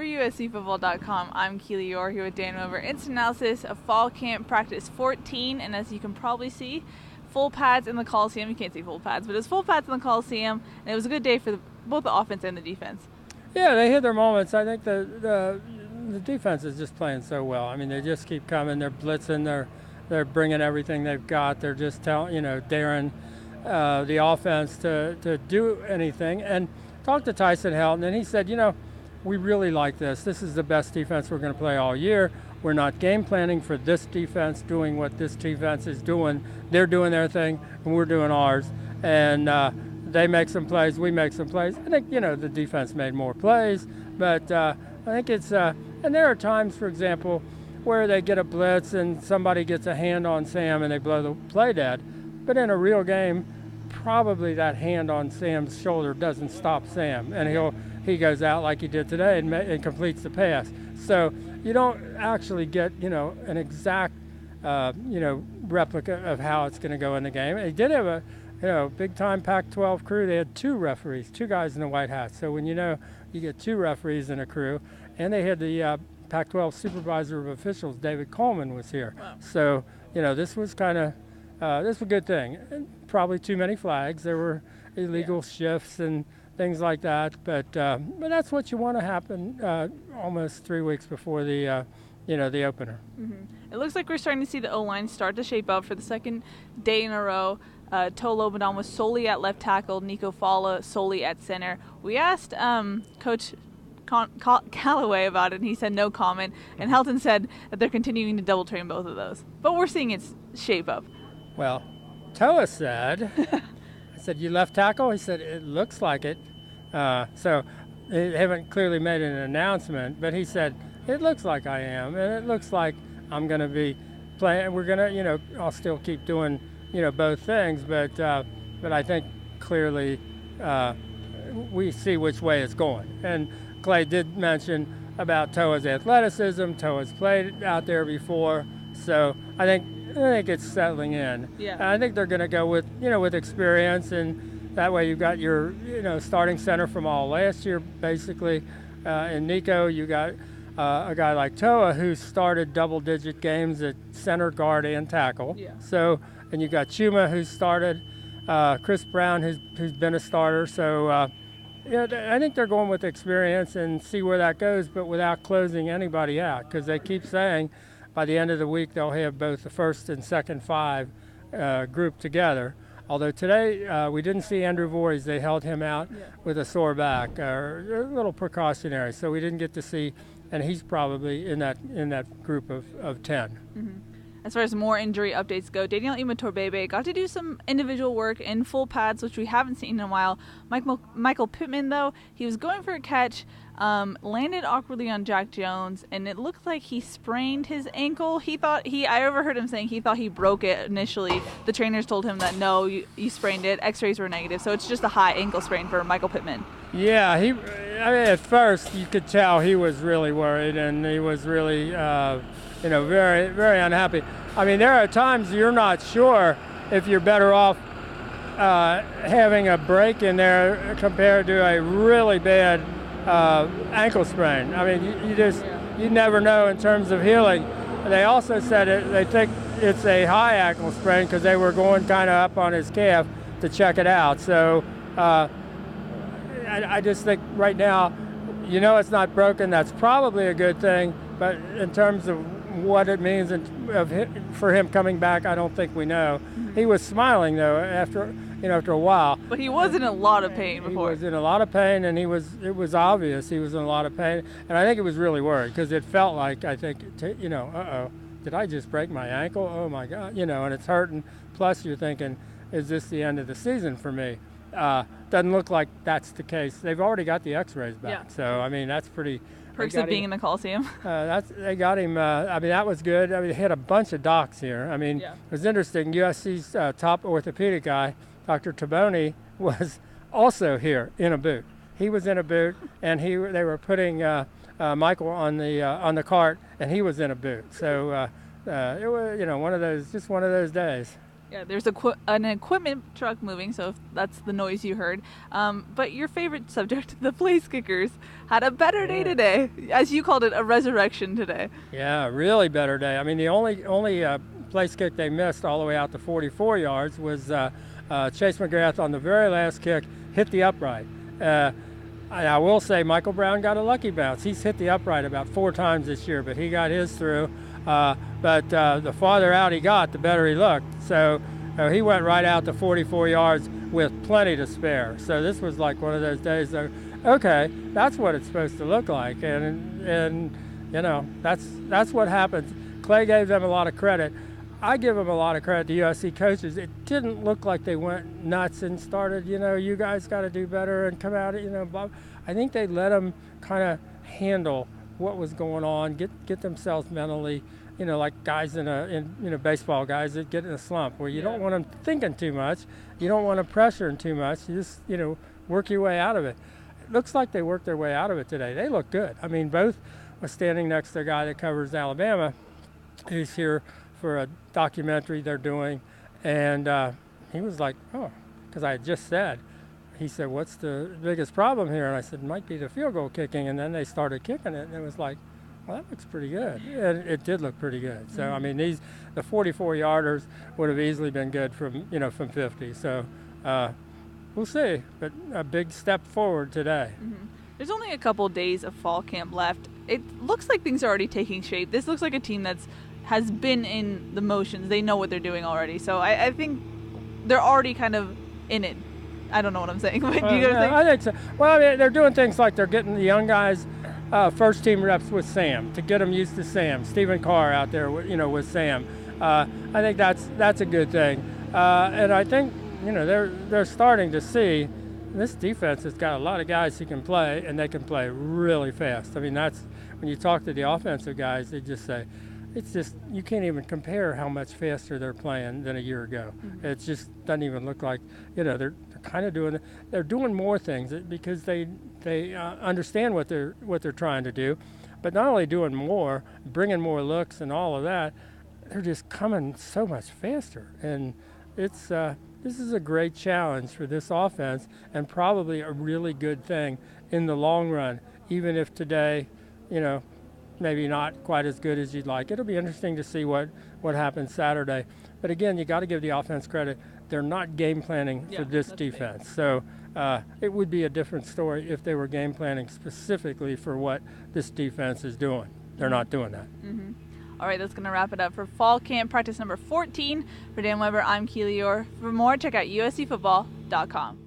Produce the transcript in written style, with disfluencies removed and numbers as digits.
For USCFootball.com, I'm Keely Eure here with Dan Weber. Instant analysis of fall camp practice 14, and as you can probably see, full pads in the Coliseum. You can't see full pads, but it's full pads in the Coliseum, and it was a good day for both the offense and the defense. Yeah, they hit their moments. I think the defense is just playing so well. I mean, they just keep coming. They're blitzing. They're bringing everything they've got. They're just daring the offense to do anything. And talked to Tyson Helton, and he said, we really like this. This is the best defense we're going to play all year. We're not game planning for this defense doing what this defense is doing. They're doing their thing, and we're doing ours. And they make some plays, we make some plays. I think, the defense made more plays, but I think it's and there are times, for example, where they get a blitz and somebody gets a hand on Sam and they blow the play dead. But in a real game, probably that hand on Sam's shoulder doesn't stop Sam, and he goes out like he did today and completes the pass. So you don't actually get an exact replica of how it's going to go in the game. They did have a big time Pac-12 crew. They had two referees, two guys in the white hats. So when you get two referees in a crew, and they had the Pac-12 supervisor of officials, David Coleman, was here. Wow. So this was kind of this was a good thing. And probably too many flags. There were illegal shifts and things like that, but that's what you want to happen almost 3 weeks before the the opener. Mm-hmm. It looks like we're starting to see the O-line start to shape up for the second day in a row. Toa Lobodon was solely at left tackle, Nico Fala solely at center. We asked Coach Callaway about it, and he said no comment, and Helton said that they're continuing to double train both of those. But we're seeing it shape up. Well, Toa said, I said, you left tackle? He said, it looks like it. So they haven't clearly made an announcement, but he said, it looks like I am, and it looks like I'm going to be playing. We're going to, I'll still keep doing, both things, but I think clearly we see which way it's going. And Clay did mention about Toa's athleticism. Toa's played out there before, so I think it's settling in. Yeah. I think they're going to go with with experience, and that way you've got your starting center from all last year basically. In Nico, you got a guy like Toa who started double-digit games at center, guard, and tackle. Yeah. So, and you got Chuma who started, Chris Brown who's been a starter. So, I think they're going with experience and see where that goes, but without closing anybody out, because they keep saying by the end of the week they'll have both the first and second five grouped together. Although today we didn't see Andrew Voorhees. They held him out with a sore back, a little precautionary, so we didn't get to see, and he's probably in that group of 10. Mm-hmm. As far as more injury updates go, Daniel Imatorbhebhe got to do some individual work in full pads, which we haven't seen in a while. Michael Pittman, though, he was going for a catch, landed awkwardly on Jack Jones, and it looked like he sprained his ankle. I overheard him saying he thought he broke it initially. The trainers told him that no, you sprained it. X-rays were negative, so it's just a high ankle sprain for Michael Pittman. Yeah, at first you could tell he was really worried, and he was really very, very unhappy. I mean, there are times you're not sure if you're better off having a break in there compared to a really bad ankle sprain. I mean, you never know in terms of healing. They also said they think it's a high ankle sprain because they were going kind of up on his calf to check it out. So I just think right now, it's not broken. That's probably a good thing. But in terms of what it means for him coming back, I don't think we know. Mm-hmm. He was smiling though after a while. But he was in a lot of pain before. He was in a lot of pain, and it was obvious he was in a lot of pain. And I think he was really worried because it felt like, did I just break my ankle? Oh my God, and it's hurting. Plus you're thinking, is this the end of the season for me? Doesn't look like that's the case. They've already got the X-rays back, so I mean that's pretty. Perks of being in the Coliseum. They got him. That was good. I mean, they had a bunch of docs here. I mean, It was interesting. USC's top orthopedic guy, Dr. Taboni, was also here in a boot. He was in a boot, and they were putting Michael on the cart, and he was in a boot. So it was one of those days. Yeah, there's an equipment truck moving, so that's the noise you heard. But your favorite subject, the place kickers, had a better day today. As you called it, a resurrection today. Yeah, really better day. I mean, the only place kick they missed all the way out to 44 yards was Chase McGrath on the very last kick hit the upright. I will say Michael Brown got a lucky bounce. He's hit the upright about 4 times this year, but he got his through. But the farther out he got, the better he looked. So he went right out to 44 yards with plenty to spare. So this was like one of those days that, okay, that's what it's supposed to look like. And you know, that's what happens. Clay gave them a lot of credit. I give them a lot of credit to USC coaches. It didn't look like they went nuts and started, you know, you guys got to do better and come out, you know, blah. I think they let them kind of handle what was going on, get themselves mentally, you know, like guys in baseball guys that get in a slump where you don't want them thinking too much, you don't want them pressuring too much, you just, you know, work your way out of it. It looks like they worked their way out of it today. They look good. I mean, both was standing next to a guy that covers Alabama, who's here for a documentary they're doing, and he was like, oh, because I had just said, he said, what's the biggest problem here? And I said, it might be the field goal kicking, and then they started kicking it, and it was like, well, that looks pretty good. And it did look pretty good. So, I mean, the 44-yarders would have easily been good from 50. So we'll see, but a big step forward today. Mm-hmm. There's only a couple days of fall camp left. It looks like things are already taking shape. This looks like a team has been in the motions. They know what they're doing already. So I think they're already kind of in it. I don't know what I'm saying. But do you think? I think so. Well, I mean, they're doing things like they're getting the young guys first team reps with Sam to get them used to Sam. Stephen Carr out there, with Sam. I think that's a good thing. And I think they're starting to see this defense has got a lot of guys who can play, and they can play really fast. I mean, that's when you talk to the offensive guys, they just say, it's just, you can't even compare how much faster they're playing than a year ago. Mm-hmm. It just doesn't even look like, they're kind of they're doing more things because they understand what they're trying to do, but not only doing more, bringing more looks and all of that, they're just coming so much faster. And it's this is a great challenge for this offense, and probably a really good thing in the long run, even if today, maybe not quite as good as you'd like. It'll be interesting to see what happens Saturday. But again, you got to give the offense credit. They're not game planning for this defense. So it would be a different story if they were game planning specifically for what this defense is doing. They're not doing that. Mm-hmm. All right, that's going to wrap it up for fall camp practice number 14. For Dan Weber, I'm Keely Eure. For more, check out uscfootball.com.